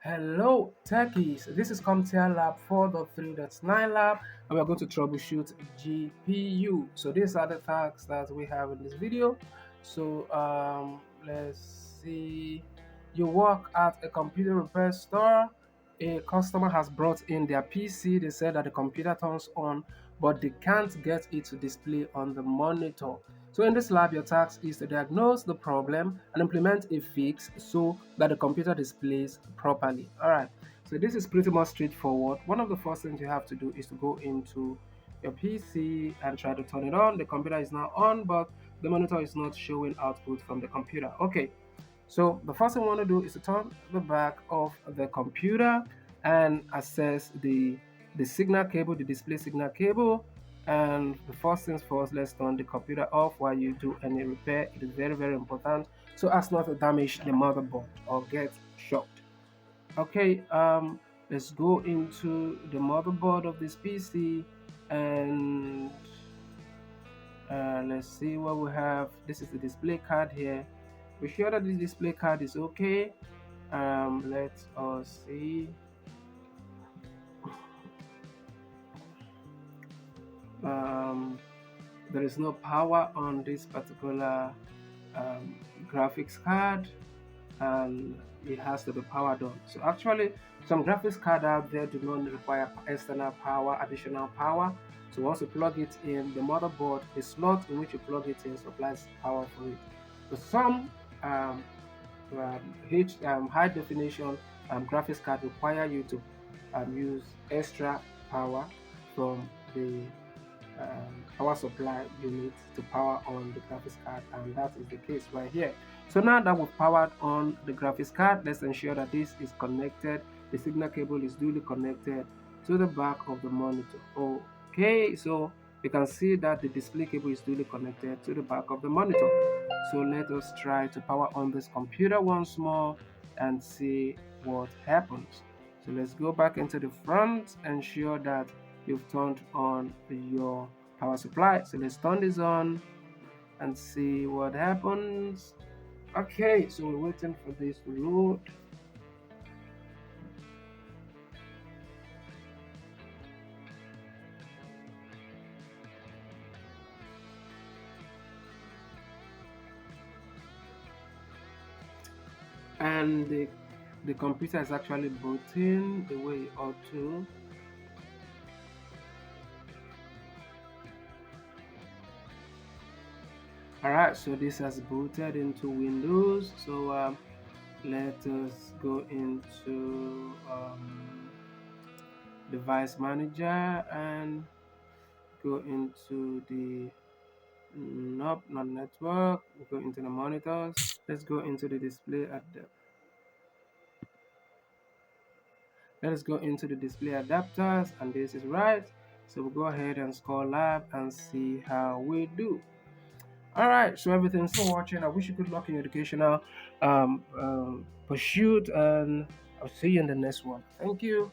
Hello techies, this is CompTIA Lab 4.3.9 Lab and we're going to troubleshoot GPU. So these are the tasks that we have in this video. So let's see. You work at a computer repair store. A customer has brought in their PC. They said that the computer turns on but they can't get it to display on the monitor. So in this lab, your task is to diagnose the problem and implement a fix so that the computer displays properly. All right, so this is pretty much straightforward. One of the first things you have to do is to go into your PC and try to turn it on. The computer is now on, but the monitor is not showing output from the computer. Okay, so the first thing we want to do is to turn the back of the computer and access the signal cable, the display signal cable. And the first things first, let's turn the computer off while you do any repair. It is very, very important so as not to damage the motherboard or get shocked. Okay, let's go into the motherboard of this PC and let's see what we have. This is the display card here. Be sure that this display card is okay. Let us see. There is no power on this particular graphics card, and it has to be powered on. So actually, some graphics card out there do not require external power, additional power. So once you plug it in, the motherboard, the slot in which you plug it in supplies power for it. But some high definition graphics card require you to use extra power from the power supply unit to power on the graphics card, and that is the case right here. So now that we've powered on the graphics card, let's ensure that this is connected, the signal cable is duly connected to the back of the monitor. Okay, so you can see that the display cable is duly connected to the back of the monitor. So let us try to power on this computer once more and see what happens. So let's go back into the front, ensure that you've turned on your power supply. So let's turn this on and see what happens. Okay, so we're waiting for this to load. And the computer is actually booting the way it ought to. Alright, so this has booted into Windows. So let us go into device manager and go into the nope, not network. We go into the monitors. Let's go into the display adapter. Let's go into the display adapters, and this is right. So we'll go ahead and score lab and see how we do. All right, so everything's for watching. I wish you good luck in your educational pursuit, and I'll see you in the next one. Thank you.